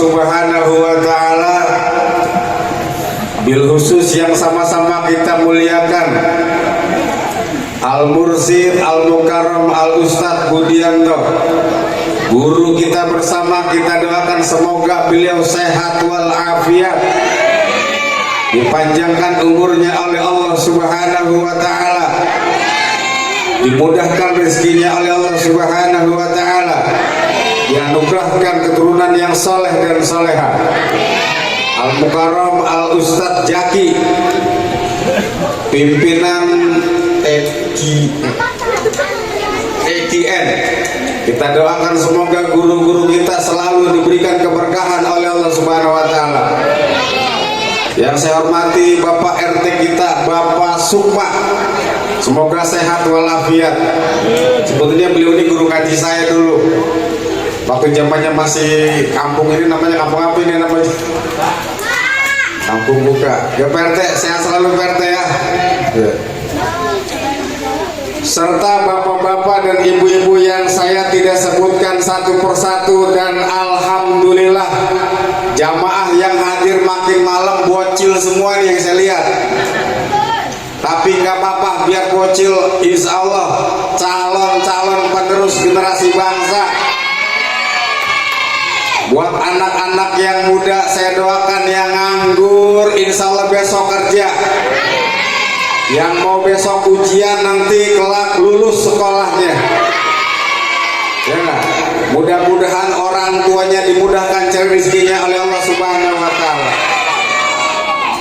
Subhanahu wa ta'ala, bil khusus yang sama-sama kita muliakan Al-Mursyid Al-Mukarram Al-Ustadz Budianto, guru kita bersama. Kita doakan semoga beliau sehat walafiat, dipanjangkan umurnya oleh Allah Subhanahu wa ta'ala, dimudahkan rezekinya oleh Allah Subhanahu wa ta'ala, dianugerahkan keturunan yang soleh dan soleha. Al-Mukarram Al-Ustadz Jaki, pimpinan EKN, kita doakan semoga guru-guru kita selalu diberikan keberkahan oleh Allah Subhanahu wa ta'ala. Yang saya hormati Bapak RT kita, Bapak Sukma, semoga sehat walafiat. Sebetulnya beliau ini guru ngaji saya dulu waktu zamannya masih kampung ini, namanya kampung apa ini namanya? Kampung Buka. Ya Pak RT, sehat selalu Pak RT ya. Serta bapak-bapak dan ibu-ibu yang saya tidak sebutkan satu persatu, dan alhamdulillah jamaah yang hadir makin malam bocil semua nih yang saya lihat. Tapi nggak apa-apa, biar bocil, insya Allah calon-calon penerus generasi bangsa. Buat anak-anak yang muda saya doakan, yang nganggur insya Allah besok kerja, yang mau besok ujian nanti kelak lulus sekolahnya ya, mudah-mudahan orang tuanya dimudahkan cari rezekinya oleh Allah Subhanahu wa ta'ala.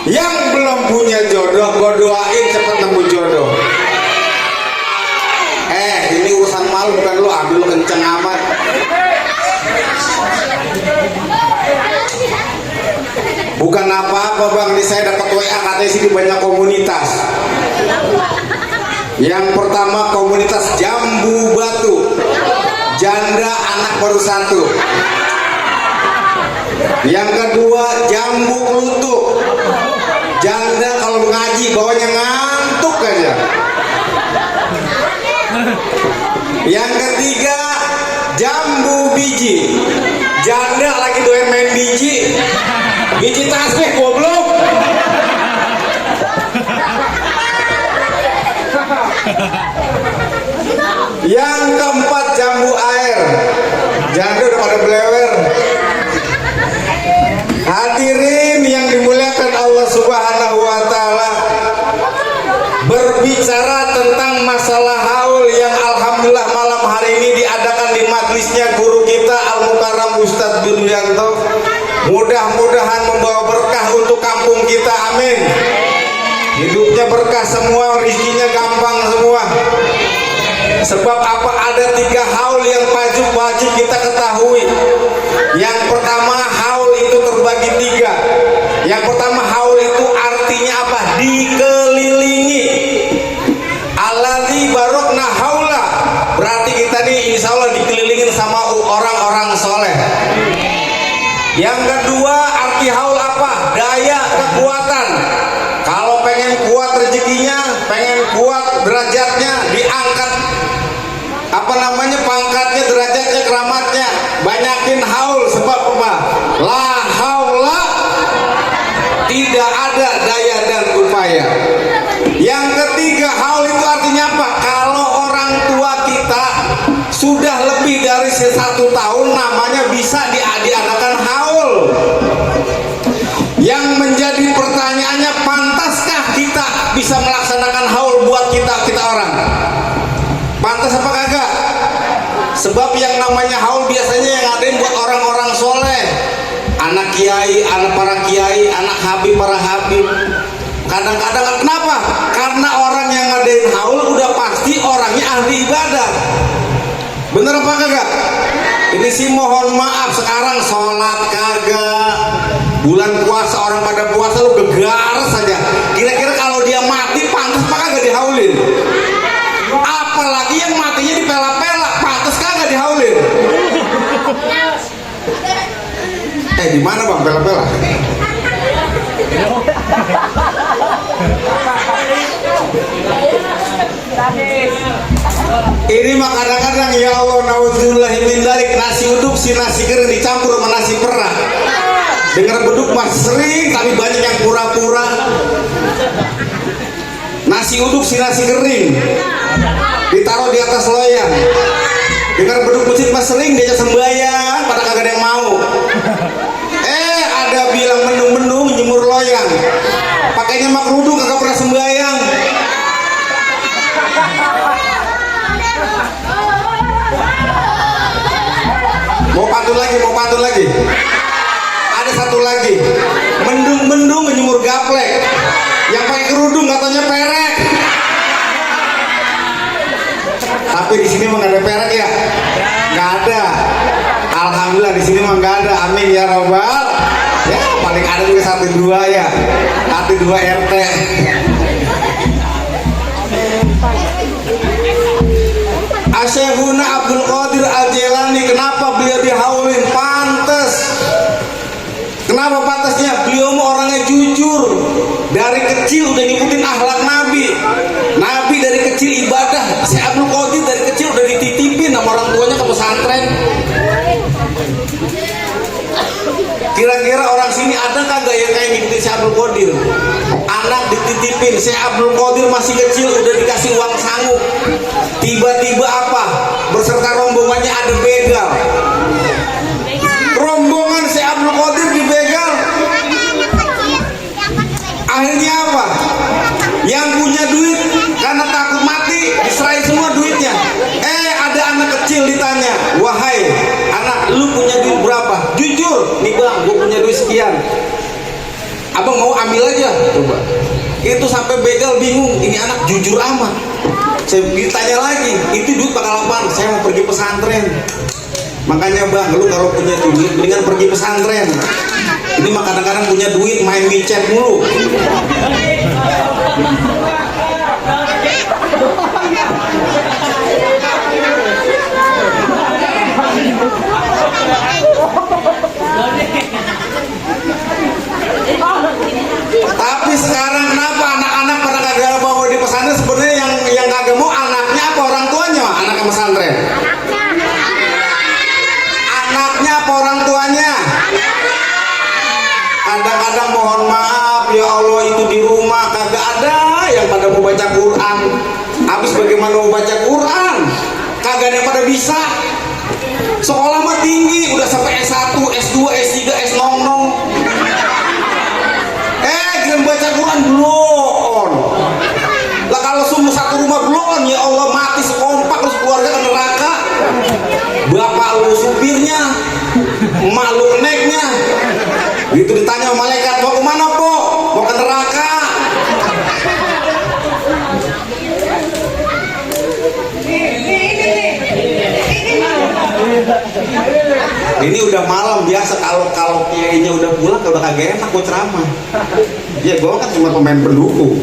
Yang belum punya jodoh, gua doain cepat nemu jodoh. Ini urusan malu bukan lu, ambil lu kenceng amat. Bukan apa-apa bang, ini saya dapat WA katanya sini banyak komunitas. Yang pertama komunitas Jambu Batu, janda anak baru satu. Yang kedua Jambu Klutuk, janda kalau ngaji bawahnya ngantuk aja. Yang ketiga Jambu Biji, janda lagi doyan main biji tasbih goblok. Yang keempat Jambu Air, janda udah pada belewer. Hadirin yang dimuliakan Allah Subhanahu wa ta'ala, berbicara tentang masalah haul yang alhamdulillah malam hari ini diadakan di majlisnya guru kita Al-Mukarram Ustadz Budianto. Mudah-mudahan membawa berkah untuk kampung kita, amin. Hidupnya berkah semua, rezekinya gampang semua. Sebab apa? Ada 3 haul yang wajib kita ketahui. Yang pertama, haul itu terbagi 3. Yang pertama, haul itu artinya apa? Dikelilingi. Alladzi barokna haula, berarti kita nih insya Allah dikelilingin sama orang-orang soleh. Yang kedua, arti haul apa? Daya, kekuatan. Kalau pengen kuat rezekinya, pengen kuat derajatnya, diangkat pangkatnya, derajatnya, keramatnya, banyakin haul. Sebab apa? La haula, tidak ada daya dan upaya. Yang ketiga, haul itu artinya apa? Kalau orang tua kita sudah lebih dari 1 tahun, namanya bisa diadakan haul. Yang menjadi pertanyaannya, pantaskah kita bisa melaksanakan haul buat kita orang? Pantas apa kagak? Sebab yang namanya haul biasanya yang ngadain buat orang-orang soleh, anak kiai, anak para kiai, anak habib, para habib. Kadang-kadang kenapa? Karena orang yang ngadain haul udah pasti orangnya ahli ibadah. Bener apa kagak? Ini sih mohon maaf, sekarang sholat kagak, bulan puasa orang pada puasa lu gegar saja. Kira-kira kalau dia mati pantas apa kagak dihaulin? Apalagi yang matinya dipela-pela, pantas kagak dihaulin? Di mana bang pela-pela? Ini mah kadang-kadang ya Allah, nauzubillahi min dzalik, nasi uduk si nasi kering dicampur sama nasi perah. Dengar beduk mah sering, tapi banyak yang pura-pura. Nasi uduk si nasi kering ditaruh di atas loyang. Dengar beduk masjid mah sering diajak sembahyang, pada kagak ada yang mau. Ada bilang mendung-mendung jemur loyang, pakainya mak kerudung kagak pernah sembahyang. Mau pantun lagi. Ada satu lagi, mendung-mendung menjemur gaplek, yang pakai kerudung katanya perek. Tapi di sini mah nggak ada perek ya, nggak ada. Alhamdulillah di sini mah nggak ada. Amin ya robbal. Ya paling ada juga 1-2 ya, 1-2 RT. Asy-Syekhuna Abdul Qadir Al-Jailani, kenapa beliau dihaulin? Pantes. Kenapa pantasnya? Beliau orangnya jujur. Dari kecil udah ngikutin akhlak Nabi. Nabi dari kecil ibadah. Si Abdul Qadir dari kecil udah dititipin sama orang tuanya ke pesantren. Kira-kira orang sini ada kagak yang kayak ngikutin si Abdul Qadir? Anak dititipin, si Abdul Qadir masih kecil udah dikasih uang sanggup. Tiba-tiba apa? Berserta rombongannya ada begal. Rombongan si Abdul Qadir dibegal. Akhirnya apa? Yang punya duit karena takut mati diserahin semua duitnya. Ada anak kecil ditanya, wahai anak, lu punya duit berapa? Jujur, nih bang, gue punya duit sekian. Abang mau ambil aja, coba. Itu sampai begal bingung, ini anak jujur amat. Saya ditanya lagi, itu duit bakal apaan? Saya mau pergi pesantren. Makanya bang, lu kalau punya duit mendingan pergi pesantren. Ini mah kadang-kadang punya duit main micet mulu. Tapi sekarang kenapa anak-anak pada kagak bawa di pesantren? Sebenarnya yang kagak mau anaknya apa orang tuanya? Anaknya pesantren. Anaknya apa orang tuanya? Kadang-kadang mohon maaf ya Allah, itu di rumah kagak ada yang pada mau baca Quran. Habis bagaimana mau baca Quran? Kagak ada yang pada bisa. Sekolah mah tinggi, udah sampai S1, S2, S3, S00. Baca Quran belum. Lah kalau semua satu rumah belum, ya Allah mati sekompak lu keluarga ke neraka. Bapak lu supirnya, emak lu keneknya. Gitu ditanya malaikat, mau kemana po? Mau ke neraka. Ini udah malam biasa, kalau kiainya udah pulang udah kagak enak gue ceramah. Ya gue kan cuma pemain pendukung.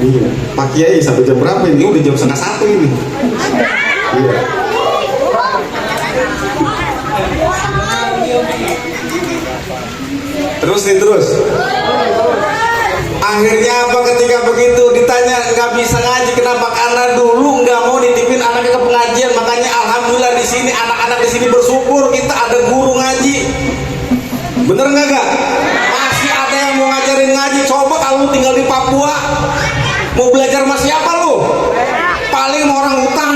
Iya. Pak Kiai sampai jam berapa ini? Udah jam 12:30 ini. Iya. Terus. Akhirnya apa ketika begitu ditanya nggak bisa ngaji, kenapa? Karena dulu nggak mau nitipin anaknya ke pengajian. Makanya alhamdulillah di sini anak-anak di sini bersyukur kita ada guru ngaji. Bener nggak? Masih ada yang mau ngajarin ngaji. Coba kalau lu tinggal di Papua, mau belajar sama siapa lu? Paling sama orang hutan.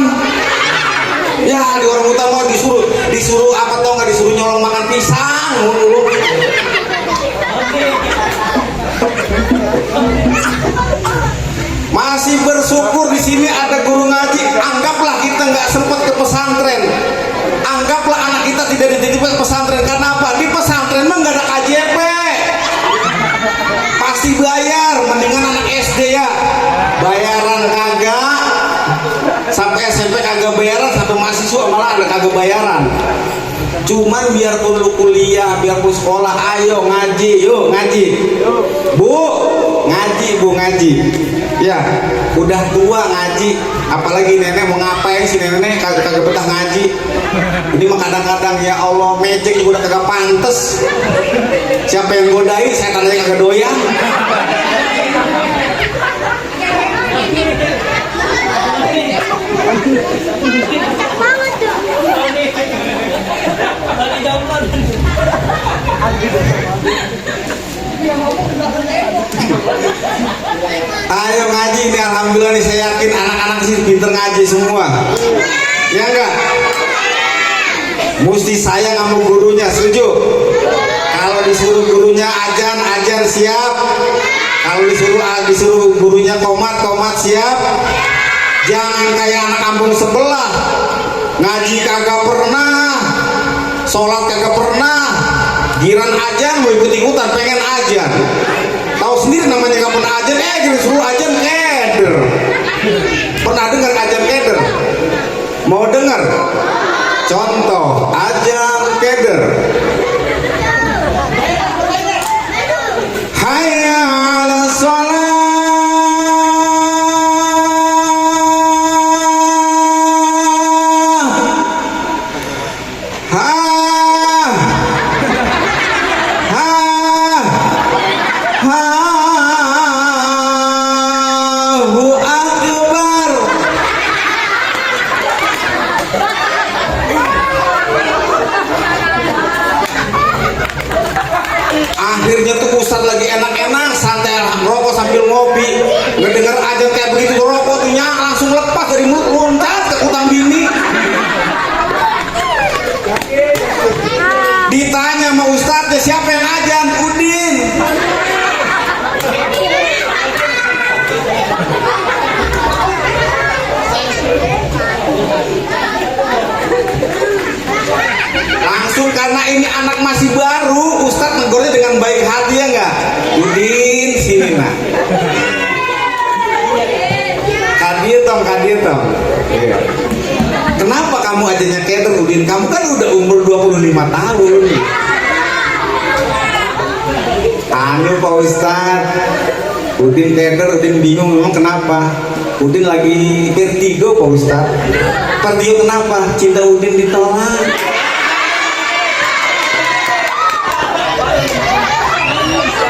Ya di orang hutan mau disuruh apa tau nggak, disuruh nyolong makan pisang mulu. Masih bersyukur di sini ada guru ngaji. Anggaplah kita nggak sempat ke pesantren, anggaplah anak kita tidak dititipkan ke pesantren. Karena apa? Di pesantren mah nggak ada KJP, pasti bayar. Mendingan anak SD ya bayaran kagak, sampai SMP kagak bayaran, sampai mahasiswa malah ada kagak bayaran. Cuman biarpun lu kuliah, biarpun sekolah, ayo ngaji, yuk ngaji. Bu, ngaji. Ya, udah tua ngaji. Apalagi nenek mau ngapain sih, nenek kagak betah ngaji. Ini mah kadang-kadang ya Allah, mejek juga udah kagak pantes. Siapa yang godain, saya tanya kagak doyan. ngaji semua, ya enggak? Mesti sayang sama gurunya, setuju? Kalau disuruh gurunya ajan, ajan siap. Kalau disuruh gurunya komat, komat siap. Jangan kayak anak kampung sebelah, ngaji kagak pernah, sholat kagak pernah, giran ajan mau ikut-ikutan, pengen ajan. Tahu sendiri namanya kapan ajan, disuruh ajan keder. Pernah dengar ajan keder? Mau dengar? Contoh ajan keder. Hayya 'alas shalah. Akhirnya tuh Ustadz lagi enak-enak santai rokok sambil ngopi, ngedenger aja kayak begitu, rokok tuh langsung lepas dari mulut, loncat ke kutang bini. Ditanya sama Ustadznya, siapa yang ajan? Udin. Langsung karena ini anak masih baru, Ustadz negornya dengan baik hati, ya enggak? Udin, sini nak. Kadir tong. Iya. Kenapa kamu ajannya keder, Udin? Kamu kan udah umur 25 tahun. Anu Pak Ustadz, Udin keder, Udin bingung, memang kenapa? Udin lagi vertigo Pak Ustadz. Vertigo kenapa? Cinta Udin ditolak.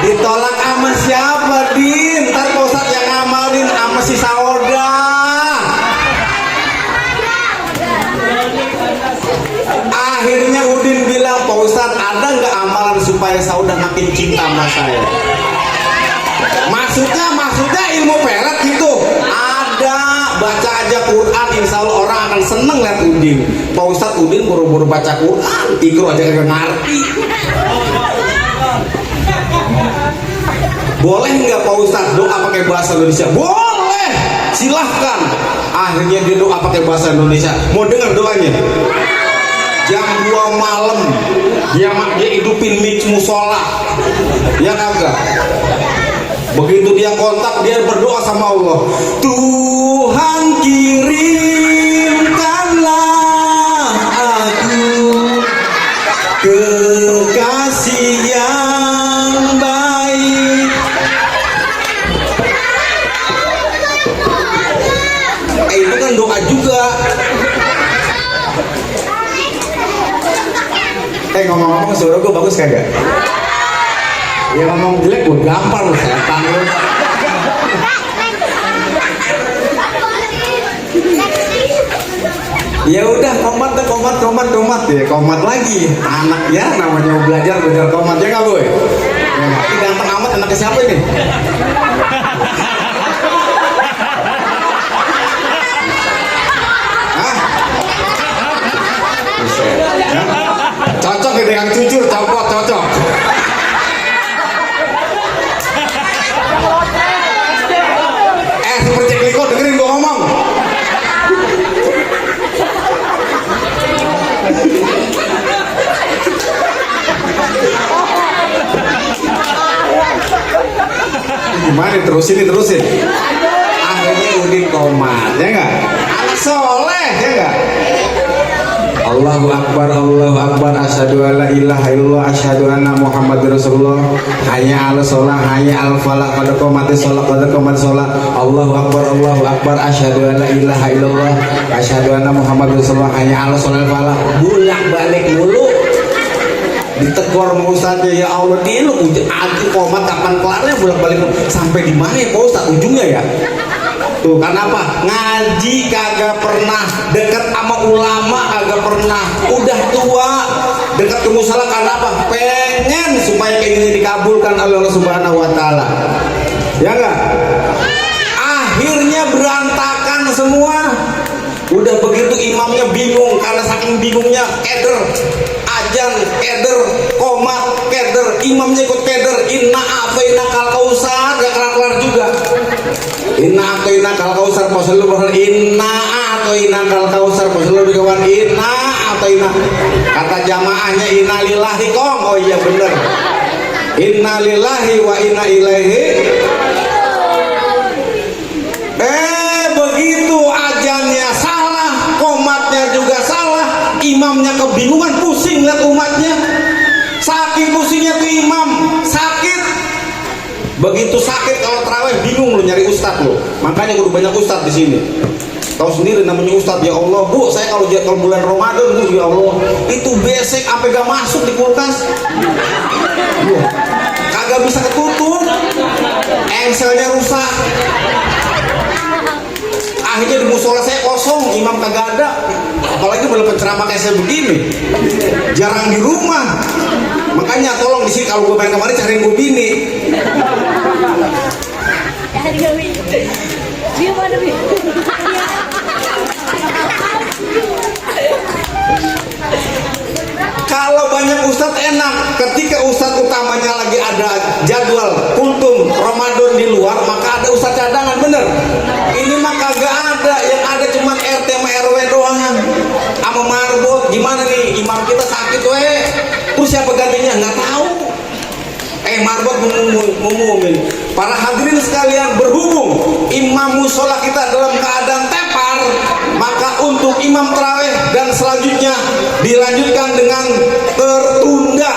Ditolak sama siapa, Din? Ntar Pak Ustadz yang ngamalin sama si Sauda. Akhirnya Udin bilang, Pak Ustadz, ada nggak amalan supaya Sauda makin cinta sama saya? Maksudnya ilmu pelet gitu? Ada. Baca aja Quran, insya Allah orang akan seneng lihat Udin. Pak Ustadz, Udin buru-buru baca Quran, ikro aja kagak ngerti. Boleh nggak Pak Ustadz doa pakai bahasa Indonesia? Boleh, silahkan. Akhirnya dia doa pakai bahasa Indonesia. Mau dengar doanya? Jam 2 malam dia hidupin mic musola, ya kagak? Begitu dia kontak, dia berdoa sama Allah, Tuhan kirimkanlah aku kekasih yang baik. Itu kan doa juga. Ngomong-ngomong suara gue bagus kagak? Ya ngomong jelek gue gampar loh, setan lu. Ya udah, komat ya, komat lagi. Anak ya namanya belajar komat, ya nggak boy? Ya, tapi ganteng amat, anaknya siapa ini? Hah? Cocok gitu yang jujur, cocok. Seperti Kliko, dengerin gua ngomong. Gimana terusin. Akhirnya Udin komat, ya enggak? Anak soleh, ya enggak? Allahu Akbar, asyhadu alla ilaha illallah, asyhadu anna Muhammadar Rasulullah, hayya 'alas shalah, hayya 'alal falah, qad qamatis shalah, Allahu Akbar, asyhadu alla ilaha illallah, asyhadu anna Muhammadar Rasulullah, hayya 'alas shalah falah. Bolak-balik mulu. Ditegur sama Ustadznya, ya Allah, dia lu aku komat kapan kelarnya, bolak-balik sampai di mana ya Pak Ustadz ujungnya ya? Tuh, karena apa? Ngaji kagak pernah, dekat sama ulama kagak pernah, udah tua, dekat ke musala karena apa? Pengen supaya keinginan dikabulkan oleh Allah Subhanahu wa taala. Ya enggak? Akhirnya berantakan semua. Udah begitu imamnya bingung, karena saking bingungnya keder, ajan keder, komat keder, imamnya ikut keder. Inna a'tainakal kausar, gak kelar-kelar juga. Inna a'tainakal kausar, pasallu bahar inna a'tainakal kausar, pasallu bikawan inna a'tainak. Kata jamaahnya inna lillahi kong. Oh iya bener, inna lillahi wa inna ilaihi. Begitu ajannya salah, komatnya juga salah, imamnya kebingungan, pusing lihat umatnya. Saking pusingnya tuh imam, sakit. Begitu sakit kalau terawih bingung lu nyari ustad lu. Makanya kudu banyak ustad di sini. Tahu sendiri namanya ustad. Ya Allah bu, saya kalau bulan Ramadan bu, ya Allah itu besek sampai gak masuk di kulkas. Kagak bisa ketutup, engselnya rusak. Akhirnya di musola saya kosong, imam kagak ada. Apalagi boleh penceramah kayak saya begini, jarang di rumah. Makanya tolong di sini kalau gue main kemarin cariin gue bini. Kalau banyak ustadz enak, ketika ustadz utamanya lagi ada jadwal kultum Ramadan di luar, maka ada ustadz cadangan, bener. Ini mah kagak ada, yang ada cuma RT sama RW doang sama marbot. Gimana nih, imam kita sakit terus siapa gantinya nggak tahu. Marbot ngumumin. Para hadirin sekalian, berhubung imam musola kita dalam keadaan tepar, maka untuk imam tarawih dan selanjutnya dilanjutkan dengan tertunda.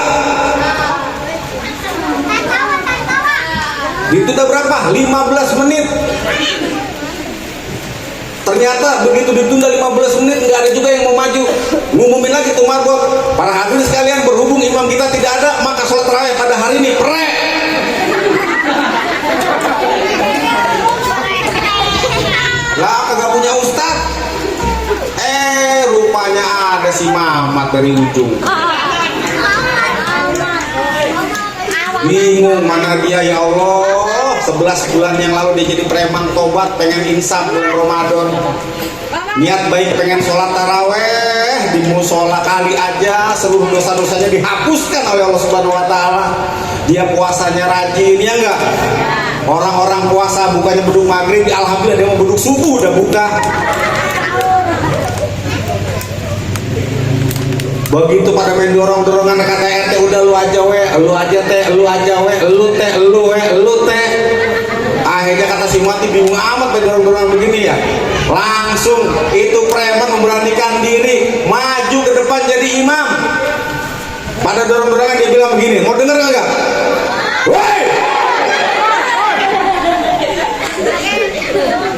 Ditunda berapa? 15 menit. Ternyata begitu ditunda 15 menit nggak ada juga yang mau maju. Ngumumin lagi tuh marbot. Para hadirin sekalian, berhubung imam kita tidak ada, maka sholat tarawih pada hari ini prek. Lah kagak punya ustad. Rupanya ada si Mamat dari ujung. Bingung mana dia, ya Allah. 11 bulan yang lalu dia jadi preman tobat, pengen insaf bulan Ramadan. Niat baik pengen sholat taraweh di musola kali aja, seluruh dosa-dosanya dihapuskan oleh Allah Subhanahu Wa Taala. Dia puasanya rajin, ya enggak? Orang-orang puasa bukannya beduk maghrib, alhamdulillah dia mau beduk subuh udah buka. Begitu pada main dorong-dorongan kata RT, udah lu aja we, lu aja teh, lu aja we, lu teh, lu we, lu teh. Akhirnya kata si Mati bingung amat main dorong-dorongan begini ya. Langsung itu preman memberanikan diri maju ke depan jadi imam. Pada dorong-dorongan dia bilang begini, mau denger nggak? Woi,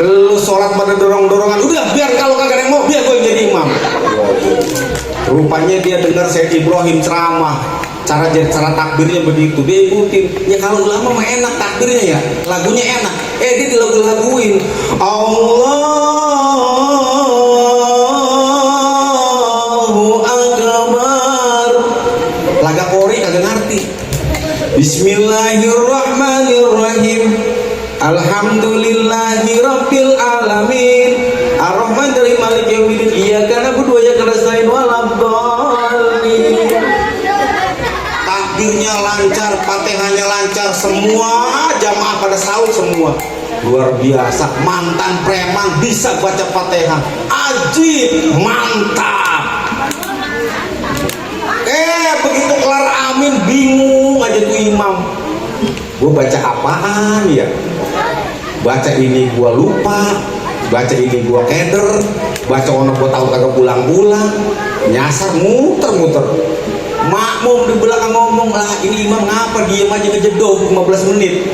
lu sholat pada dorong-dorongan, udah biar kalau kagak ada yang mau, biar gue yang jadi imam. Rupanya dia dengar Syekh Ibrahim ceramah, cara takbirnya begitu, dia ikutin. Ya kalau ulama mah enak takbirnya ya, lagunya enak. Dia dilagu-laguin. Allahu Akbar. Laga kori kagak ngerti. Bismillahirrahmanirrahim. Alhamdulillahi Rabbil Alamin. Ar-Rahman dari Malik Yaumiddin. Iyyaka na'budu wa iyyaka nasta'in waladdallin. Takbirnya lancar, Fatihahnya lancar, semua jamaah pada sahur semua. Luar biasa, mantan preman bisa baca Fatihah. Ajib, mantap. Begitu kelar amin bingung aja tuh imam. Gue baca apaan ya? Baca ini gue lupa, baca ini gue keder, baca ono gue tahu kagak pulang-pulang, nyasar muter-muter. Makmum di belakang ngomong, lah ini imam ngapa diem aja ngejedok 15 menit.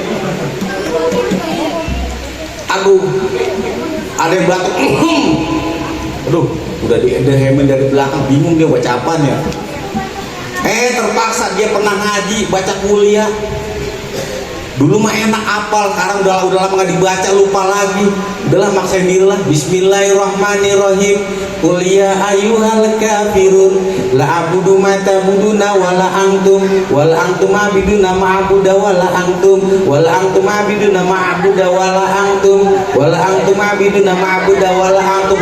Aduh, ada yang belakang. Aduh, udah diedehemin dari belakang, bingung dia baca apaan ya. Terpaksa dia pernah ngaji, baca kuliah. Dulu mah enak apal, sekarang udah lama nggak dibaca, lupa lagi. Udahlah maksain diri lah. Bismillahirrahmanirrahim. Qul ya ayyuhal kafirun la abudu ma ta'buduna wala antum abiduna ma abuda wala antum abiduna wala antum abiduna ma abuda wala antum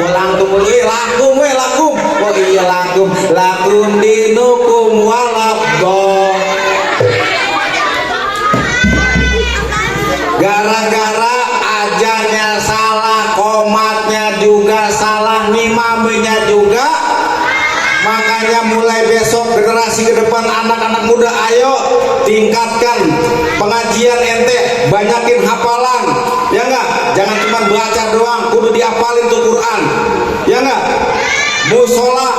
lakum oh iya lakum dinukum walabdo. Gara-gara ajarnya salah, komatnya juga salah, mimamenya juga, makanya mulai besok generasi ke depan anak-anak muda, ayo tingkatkan pengajian ente, banyakin hafalan, ya enggak? Jangan cuma baca doang, kudu dihafalin tuh Quran, ya enggak? Musola,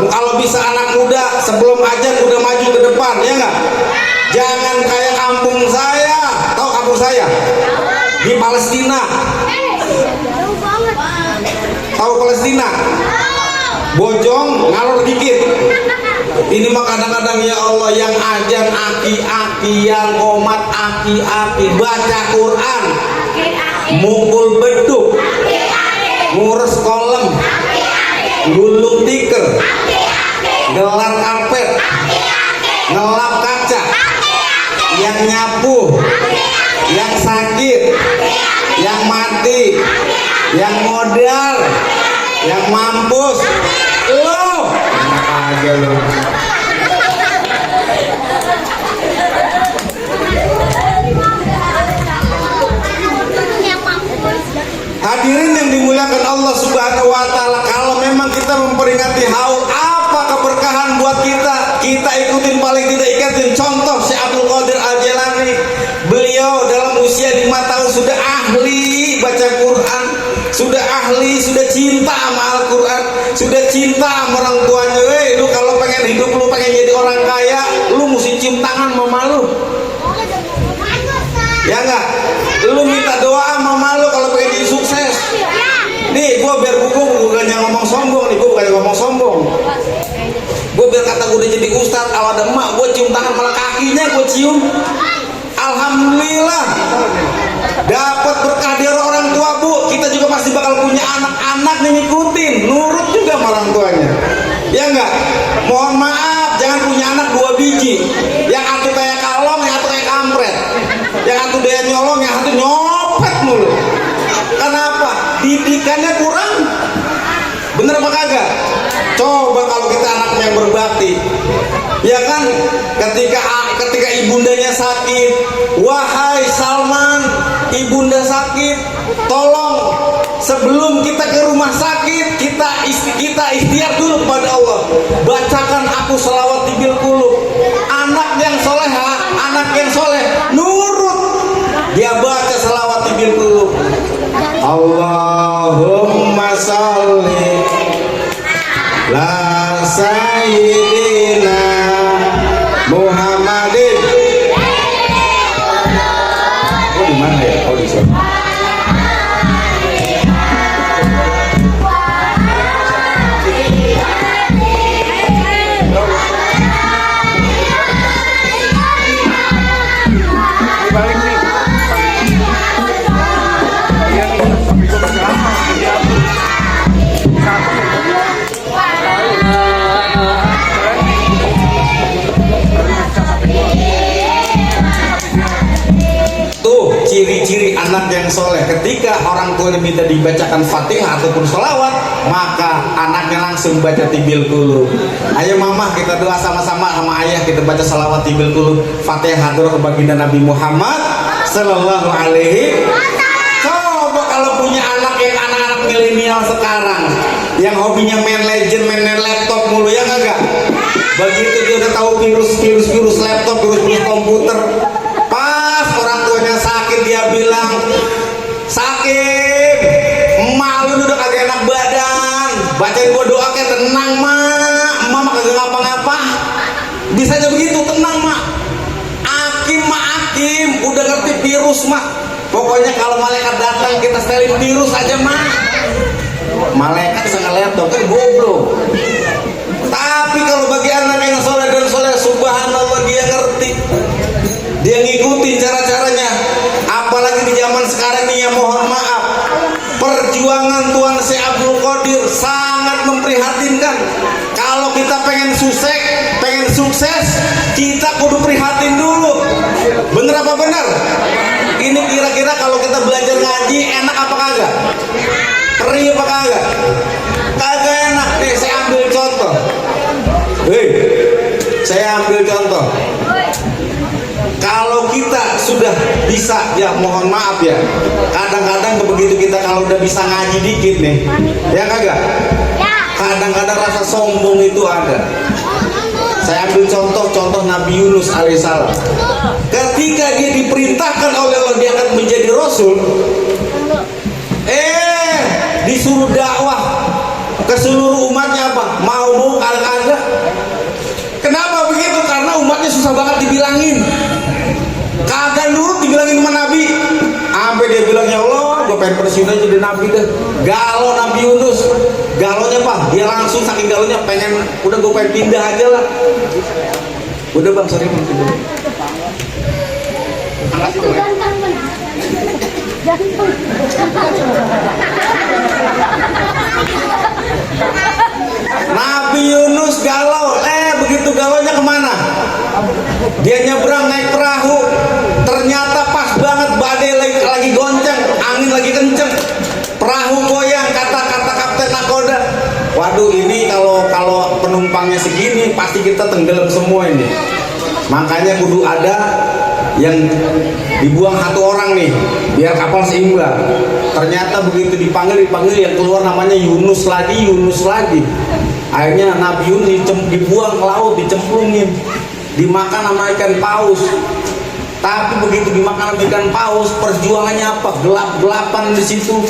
kalau bisa anak muda sebelum ajan udah maju ke depan, ya enggak? Jangan kayak kampung saya, tahu kampung saya di Palestina, tahu Palestina, bojong ngalor dikit. Ini mah kadang-kadang ya Allah yang ajan aki-aki, yang komat aki-aki, baca Quran, mukul beduk, ngurus kolom, gulung tikar, gelar karpet, ngelap kaca, yang nyapu, yang sakit, yang mati, yang modal, yang mampus, lo enak aja lo. Hadirin yang dimuliakan Allah Subhanahu wa Ta'ala, kalau memang kita memperingati haul, apa keberkahan buat kita? Kita ikutin, paling tidak ikutin contoh Syekh Abdul Qadir Al-Jailani. Beliau dalam usia 5 tahun sudah ahli baca Quran, sudah ahli, sudah cinta sama Al-Quran, sudah cinta sama orang tuanya. Lu kalau pengen hidup, lu pengen jadi orang kaya, lu mesti cium tangan sama lu, ya enggak? Lu minta doa sama lu kalau pengen jadi sukses. Nih gua biar bukannya ngomong sombong nih, gua bukannya ngomong sombong. Gua biar kata gua udah jadi ustad, kalau ada emak gua cium tangan, malah kakinya gua cium. Alhamdulillah dapat berkah dari orang tua, Bu. Kita juga pasti bakal punya anak-anak nih, ngikutin, nurut juga sama orang tuanya, ya enggak? Mohon maaf, jangan punya anak 2 biji, yang satu kayak kalong, yang satu kayak kampret, yang satu dia nyolong, yang satu nyopet mulu. Kenapa? Didikannya kurang. Bener apa kagak? Coba kalau kita anaknya yang berbakti, ya kan? Ketika ibundanya sakit, wahai Salman, ibunda sakit, tolong sebelum kita ke rumah sakit, kita ikhtiar dulu pada Allah, bacakan aku sholawat tibil qulub. Anak yang soleha, anak yang soleh nurut, dia baca sholawat tibil qulub. Allahumma sholli la sayyidina Muhammadin. Oh di mana ya? Oh di sana. Balik nih. Ciri-ciri anak yang soleh, ketika orang tuanya minta dibacakan Fatihah ataupun sholawat, maka anaknya langsung baca tibil qulub. Ayo mama, kita doa sama-sama sama ayah, kita baca sholawat tibil qulub, Fatihah doa ke baginda Nabi Muhammad Sallallahu Alaihi. Coba kalau punya anak yang anak-anak milenial sekarang, yang hobinya main legend, main laptop mulu, ya enggak? Begitu dia udah tahu virus laptop, virus komputer, pas orang tuanya sakit, dia bilang, sakit, emak lu udah kagak enak badan, bacain gua doa kayak tenang mak, emak kagak ngapa-ngapa. Bisanya begitu, tenang mak. Akim, udah ngerti virus mak. Pokoknya kalau malaikat datang kita setelin virus aja mak. Malaikat sangat laptop kan goblok. Tapi kalau bagi anak yang soleh dan soleh, subhanallah, dia ngerti, dia ngikutin cara-caranya. memprihatinkan. Kalau kita pengen sukses, kita kudu prihatin dulu. Bener apa bener? Ini kira-kira kalau kita belajar ngaji enak apa kagak? Perih apa kagak? Kagak enak. Nih saya ambil contoh. Saya ambil contoh. Kalau kita sudah bisa, ya mohon maaf ya, kadang-kadang begitu kita kalau udah bisa ngaji dikit nih, ya kagak? Kadang-kadang rasa sombong itu ada. Saya ambil contoh Nabi Yunus alaihissalam. Ketika dia diperintahkan oleh Allah dia akan menjadi rasul, disuruh dakwah ke seluruh umatnya apa? Mau kagak? Kenapa begitu? Karena umatnya susah banget dibilangin. Kagak nurut dibilangin sama Nabi. Sampai dia bilang, ya Allah, gue pengen pensiun aja jadi Nabi deh. Galau Nabi Yunus. Galonya apa? Dia langsung saking galonya udah gue pengen pindah aja lah. Udah bang, sorry bang. Nabi Yunus galau. Begitu galaunya kemana? Dia nyebrang naik perahu. Ternyata pas banget badai lagi goncang, angin lagi kenceng, perahu goyang. Kata kapten nakoda, waduh ini kalau penumpangnya segini pasti kita tenggelam semua ini. Makanya kudu ada yang dibuang satu orang nih biar kapal seimbang. Ternyata begitu dipanggil yang keluar namanya Yunus lagi. Akhirnya Nabi Yunus dibuang ke laut, dicemplungin, dimakan sama ikan paus. Tapi begitu dimakan sama ikan paus, perjuangannya apa? Gelap-gelapan di situ.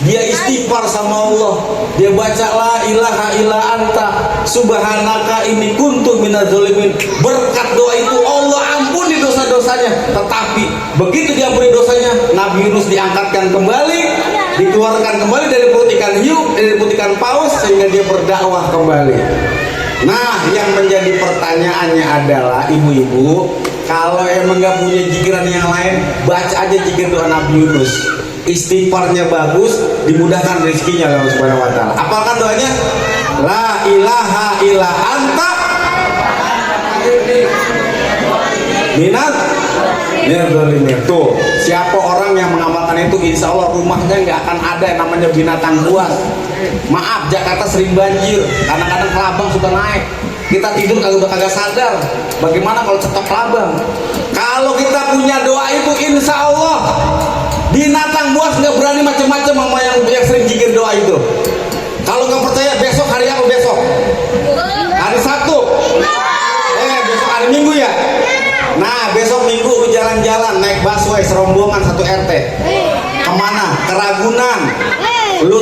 Dia istighfar sama Allah. Dia baca la ilaha illa anta subhanaka inni kuntu minadz zalimin. Berkat doa itu Allah ampuni dosa-dosanya. Tetapi begitu diampuni dosanya, Nabi Yunus diangkatkan kembali, dikeluarkan kembali dari perut ikan hiu, dari perut ikan paus, sehingga dia berdakwah kembali. Nah, yang menjadi pertanyaannya adalah ibu-ibu, kalau emang gak punya jikiran yang lain, baca aja jikir doa Nabi Yunus. Istighfarnya bagus, dimudahkan rezekinya oleh Allah Subhanahu wa taala. Apakah doanya? La ilaha illa anta minadz zalimin. Tuh, siapa orang yang mengamalkan itu, insya Allah rumahnya nggak akan ada yang namanya binatang buas. Maaf, Jakarta sering banjir, kadang-kadang kelabang suka naik. Kita tidur kagak sadar. Bagaimana kalau cetok kelabang? Kalau kita punya doa itu, insya Allah binatang buas nggak berani macam-macam sama yang sering zikir doa itu. Kalau nggak percaya, besok hari apa besok? Hari Sabtu. Besok hari Minggu ya. Nah, besok Minggu lu jalan-jalan naik busway serombongan satu RT. Kemana? Ke Ragunan. Lu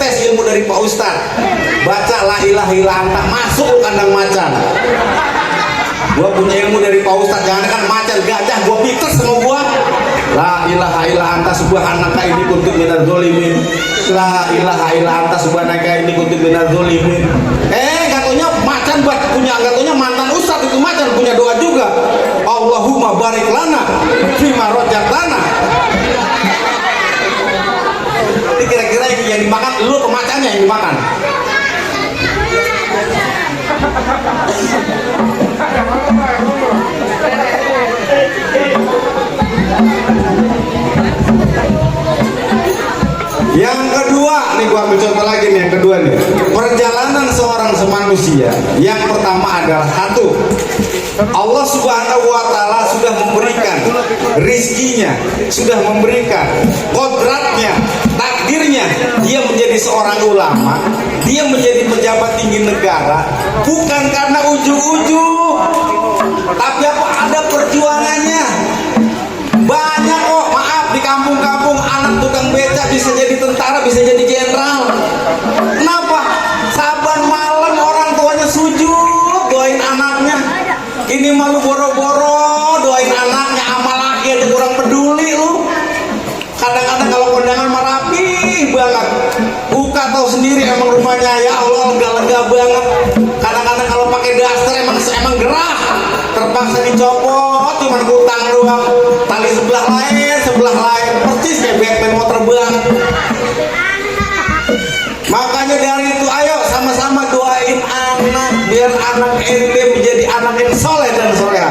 tes ilmu dari Pak Ustadz. Baca la ilaha illa anta, masuk lu kandang macan. Gua punya ilmu dari Pak Ustadz, jangan kan macan, gajah gua pites sama gua. La ilaha illa anta subhanaka inni kuntu minadz zalimin. La ilaha illa anta subhanaka inni kuntu minadz zalimin. Katanya macan katanya mantan ustadz itu macan punya doa juga. Allahumma barik lana fima razaqtana. Ini kira-kira yang dimakan lu ke macannya yang dimakan. Yang kedua, nih gua ambil contoh lagi nih, yang kedua nih. Perjalanan seorang semanusia. Yang pertama adalah satu, Allah Subhanahu wa taala sudah memberikan rizkinya, sudah memberikan kodratnya, takdirnya. Dia menjadi seorang ulama, dia menjadi pejabat tinggi negara, bukan karena ujung-ujung, tapi apa? Ada perjuangannya. Banyak kok, maaf, di kampung-kampung anak tukang beca bisa jadi tentara, bisa jadi jenderal. Kenapa? Saban malam orang tuanya sujud doain anaknya. Ini malu boro-boro doain anaknya, amal laki aja kurang peduli lu. Kadang-kadang kalau kondangan merapi banget, buka tahu sendiri emang rumahnya, ya Allah lega-lega banget. Kadang-kadang kalau pakai daster emang gerah, terpaksa dicopot, cuman kutang doang, tali sebelah lain, persis kayak Batman mau terbang. Makanya dari itu, ayo sama anak ente menjadi anak yang soleh dan soleha.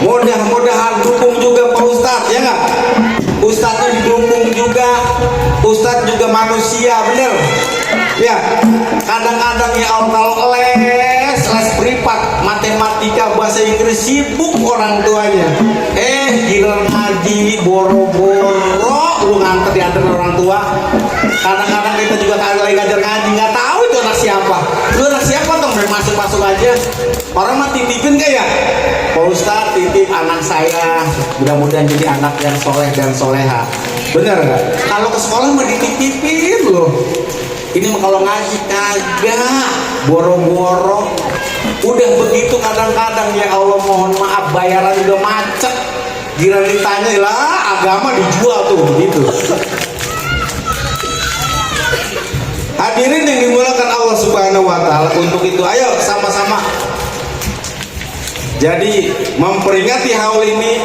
Mudah-mudahan dukung juga Pak Ustadz, ya nggak? Ustadznya didukung juga, Ustadz juga manusia, bener? Ya, kadang-kadang ya Allah, kalau les privat, matematika, bahasa Inggris, sibuk orang tuanya. Giliran ngaji, boro-boro lu nganter diantar orang tua. Kadang-kadang kita juga kagak lagi ngajar ngaji, nggak tahu itu anak siapa. Lu anak siapa dong, masuk-masuk aja. Orang mah titipin kayak, Pak Ustadz titip anak saya, mudah-mudahan jadi anak yang soleh dan soleha. Bener nggak? Kalau ke sekolah mah dititipin loh. Ini mah kalau ngaji kagak, boro-boro. Udah begitu kadang-kadang ya Allah mohon maaf bayaran juga macet. Giliran ditanya lah agama dijual tuh begitu. Hadirin yang dimuliakan Allah Subhanahu wa taala, untuk itu ayo sama-sama. Jadi memperingati haul ini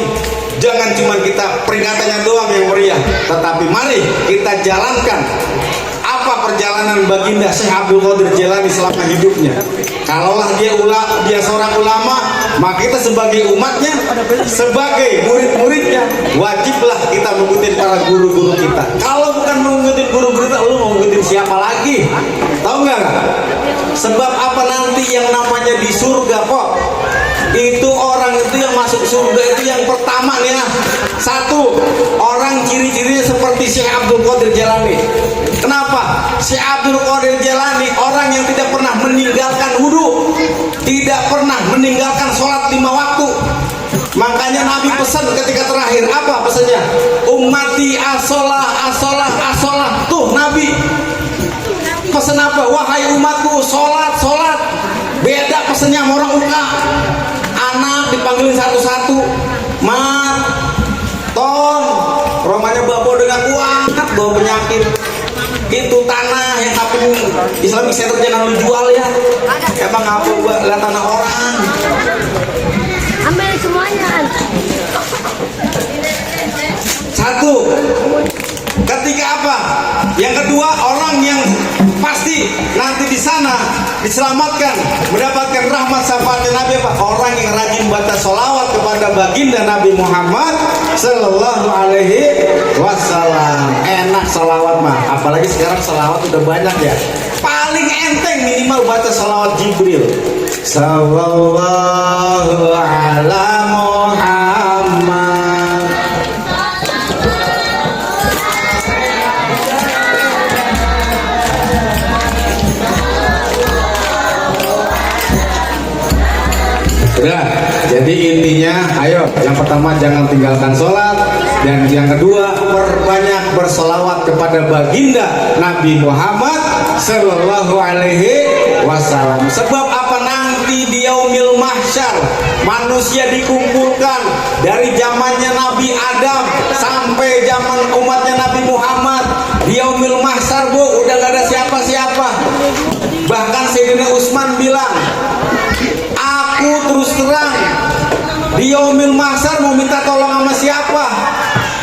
jangan cuma kita peringatannya doang yang meriah, tetapi mari kita jalankan apa perjalanan baginda Syekh Abdul Qadir Jailani selama hidupnya. Kalaulah dia seorang ulama, maka kita sebagai umatnya, sebagai murid-muridnya, wajiblah kita mengikuti para guru-guru kita. Kalau bukan mengikuti guru-guru kita, lu mau mengikuti siapa lagi? Tahu nggak? Sebab apa nanti yang namanya di surga kok? Itu orang itu yang masuk surga itu yang pertama nih ya. Satu, orang ciri-cirinya seperti Syekh Abdul Qadir Jailani. Kenapa? Syekh Abdul Qadir Jailani orang yang tidak pernah meninggalkan wudhu, tidak pernah meninggalkan sholat 5 waktu. Makanya Nabi pesan ketika terakhir, apa pesannya? Ummati asolah, asolah, asolah. Tuh Nabi pesan apa? Wahai umatku, sholat, sholat. Beda pesannya sama orang UK. Anak dipanggilin satu-satu. Mat, ton, romanya babo dengan kuat, bawa penyakit. Itu tanah yang kaping Islamic Center jangan lu jual ya. Emang apa gua lihat tanah orang. Ambil semuanya. Satu. Ketika apa? Yang kedua, orang yang pasti nanti di sana diselamatkan, mendapatkan rahmat syafaat Nabi apa? Orang yang rajin baca sholawat kepada baginda Nabi Muhammad Sallallahu Alaihi Wasallam. Enak sholawat mah, apalagi sekarang sholawat udah banyak ya. Paling enteng minimal baca sholawat Jibril. Sallallahu ala Muhammad. Udah, jadi intinya ayo yang pertama jangan tinggalkan sholat, dan yang kedua perbanyak bersolawat kepada baginda Nabi Muhammad Sallallahu Alaihi Wasallam. Sebab apa? Nanti di yaumil mahsyar manusia dikumpulkan dari zamannya Nabi Adam sampai zaman umatnya Nabi Muhammad. Di yaumil mahsyar bu udah gak ada siapa-siapa. Bahkan Sayyidina Utsman bilang, aku terus terang di yaumil mahsyar mau minta tolong sama siapa?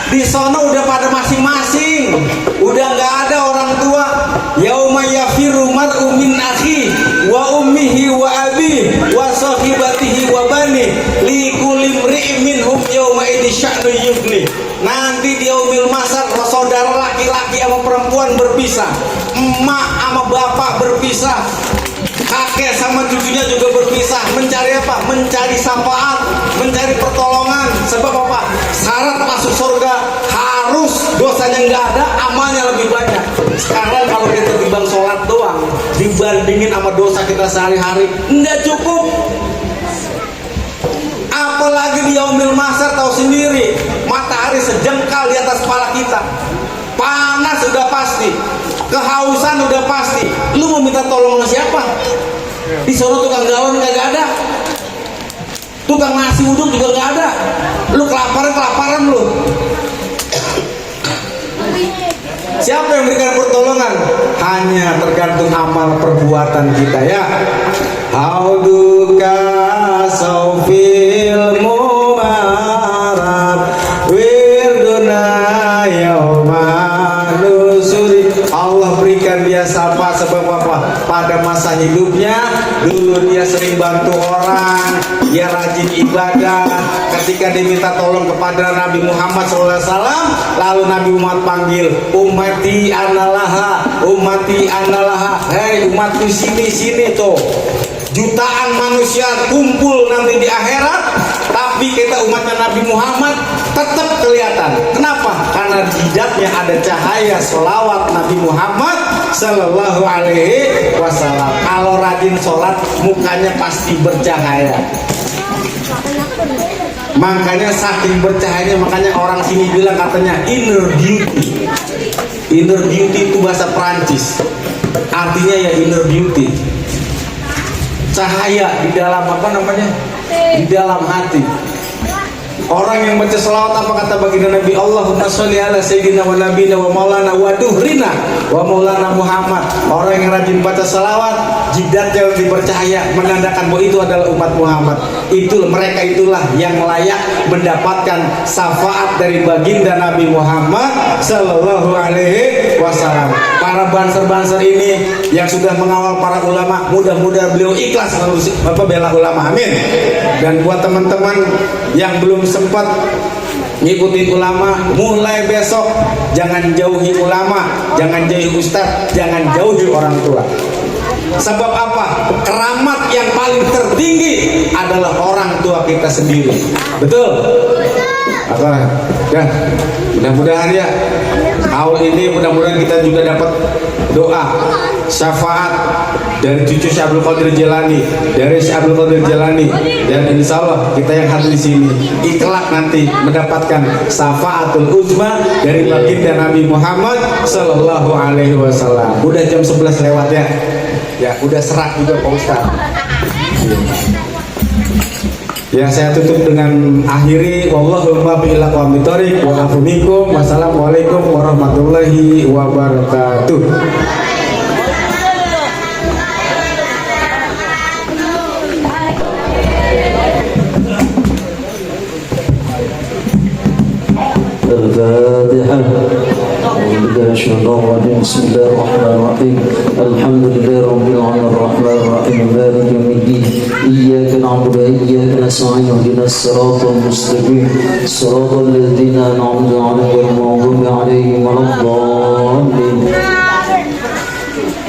Di sono udah pada masing-masing, udah nggak ada orang tua. Yauma yafiru mar'u min akhi wa ummihi wa abi wa sahibatihi wa bani li kulli imri'in minhum yauma idzi sya'nu yughni. Nanti di yaumil mahsyar saudara laki-laki sama perempuan berpisah, emak sama bapak berpisah, kakek sama cucunya juga berpisah. Mencari apa? Mencari syafaat, mencari pertolongan. Sebab apa? Syarat masuk surga harus dosanya nggak ada, amalnya lebih banyak. Sekarang kalau kita timbang sholat doang dibandingin sama dosa kita sehari-hari nggak cukup. Apalagi di yaumil mahsyar, tahu sendiri matahari sejengkal di atas kepala kita, panas sudah pasti, kehausan udah pasti. Lu mau minta tolong sama siapa? Di sono tukang galon kagak ada, tukang nasi uduk juga nggak ada. Lu kelaparan lu. Siapa yang memberikan pertolongan? Hanya tergantung amal perbuatan kita ya. Hauduka saufil mubarak wirduna yauman nusuri. Allah berikan dia sapa sebab apa? pada masa hidupnya dulu dia sering bantu orang, dia rajin ibadah. Ketika diminta tolong kepada Nabi Muhammad SAW, lalu Nabi Muhammad panggil, ummati analaha, ummati analaha, hei umatku sini tuh. Jutaan manusia kumpul nanti di akhirat, tapi kita umatnya Nabi Muhammad tetap kelihatan. Kenapa? Karena di jidatnya ada cahaya sholawat Nabi Muhammad Sallallahu Alaihi Wasallam. Kalau rajin sholat, mukanya pasti bercahaya. Makanya saking bercahayanya, makanya orang sini bilang katanya inner beauty. Inner beauty itu bahasa Perancis, artinya ya inner beauty. Cahaya di dalam apa namanya? Di dalam hati. Orang yang baca selawat apa kata baginda Nabi, Allahumma sholli ala sayyidina wa nabiyina wa maulana wa duhrina wa maulana Muhammad. Orang yang rajin baca selawat, jidatnya lebih bercahaya, menandakan bahwa itu adalah umat Muhammad. Mereka itulah yang layak mendapatkan syafaat dari baginda Nabi Muhammad Sallallahu Alaihi Wasallam. Para banser-banser ini yang sudah mengawal para ulama, mudah-mudahan beliau ikhlas bela ulama, amin. Dan buat teman-teman yang belum sempat ngikutin ulama, mulai besok jangan jauhi ulama, jangan jauhi ustaz, jangan jauhi orang tua. Sebab apa? Keramat yang paling tertinggi adalah orang tua kita sendiri. Betul? Apa? Ya, mudah-mudahan ya tahun ini mudah-mudahan kita juga dapat doa syafaat dari cucu Syekh Abdul Qadir Jilani, dari Syekh Abdul Qadir Jilani, dan insya Allah kita yang hadir di sini ikhlas nanti mendapatkan syafaatul uzma dari baginda Nabi Muhammad Sallallahu Alaihi Wasallam. Udah jam 11 lewat ya. Ya, udah serak juga Pak Ustaz. Ya, saya tutup dengan akhiri wallahul muwaffiq ila aqwamit thoriq wa afu minkum. Wassalamualaikum warahmatullahi wabarakatuh. الفاتحة. بسم الله الرحمن الرحيم. الحمد لله رب العالمين الرحمن الرحيم مالك يوم الدين. إياك نعبد وإياك نستعين اهدنا الصراط المستقيم صراط الذين أنعمت عليهم غير المغضوب عليهم ولا الضالين.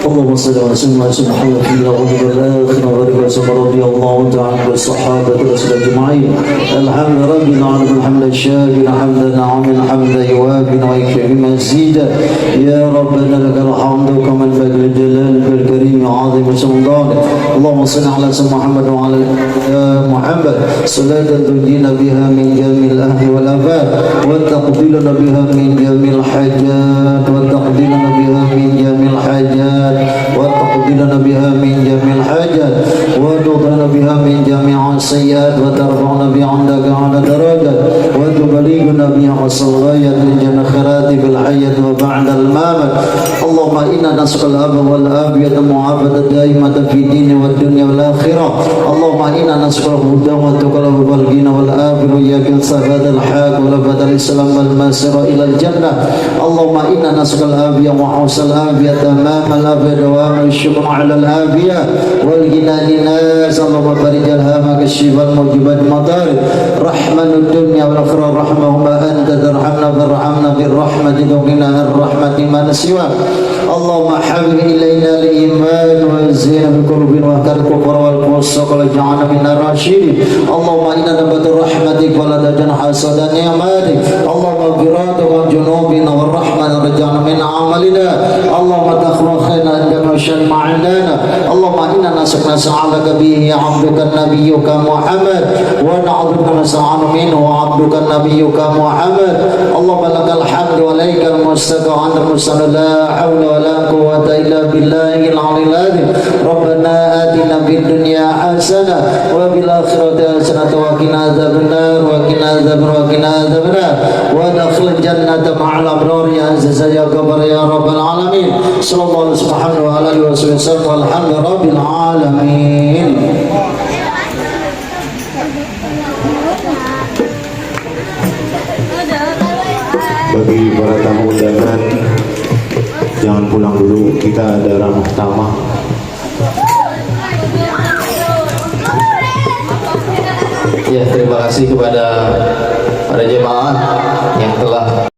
اللهم صل وسلم على محمد في الأول والآخر وبارك وسلم رضي الله تعالى عن الصحابة والرسول أجمعين. الحمد رب العالمين الحمد الشاكر حمدا نعما حمدا يوافي ويكفي مزيدا. يا ربنا لك الحمد كما ينبغي لجلال الكريم عظيم سلطانك. اللهم صل على سيدنا محمد وعلى محمد صلاة تنجينا بها من جميع الأهل والآفات وتقبلنا بها من جميع الحاجات وتقبلنا بها من جميع الحاجات وتقبلنا بها من جميع الحاجات وتطهرنا بها من جميع السيئات وترفعنا بها عندك على درجات وتبلغنا بها أقصى الغايات لجنة خيرات في الحياة وبعد الممات. اللهم إنا نسأل الأمن والعافية المعافاة الدائمة في الدين والدنيا والآخرة. اللهم إنا نسأل الهدى والتقى والغنى والآخرة وإياك الصفاة الحق ولفة الإسلام والمسير إلى الجنة. اللهم إنا نسأل العافية وحسن العافية تمام العافية دوام الشكر على العافية والغنى للناس. اللهم فرج الهم كشف الموجبات المطارد رحمن الدنيا والآخرة رحمهما أنت ترحمنا فارحمنا بالرحمة وقنا الرحمة من سواك. اللهم حبب إلينا الإيمان وزينا بقلوبنا وكر الكفر والفسوق واجعلنا من الراشدين. اللهم إنا نبت رحمتك ولا تجعل حسدا نعمتك. اللهم اغفراتك وجنوبنا والرحمة رجعنا من عملنا. اللهم تخلق خيرنا عندك وشر ما عندنا. اللهم إنا نسألك به عبدك نبيك محمد ونعوذ بك نستعان منه عبدك نبيك محمد. اللهم لك الحمد وإليك المستعان المستعان لا حول ولا قوة إلا بالله العلي العظيم. ربنا آتنا في الدنيا حسنة وفي الآخرة حسنة وقنا عذاب النار وقنا عذاب النار وادخل الجنة مع الأبرار يا عزيز يا جبار يا رب العالمين. صلى الله عليه وسلم وعلى آله وسلم والحمد رب العالمين. Bagi para tamu undangan, jangan pulang dulu, kita ada ramah tamah Ya, terima kasih kepada para jemaah yang telah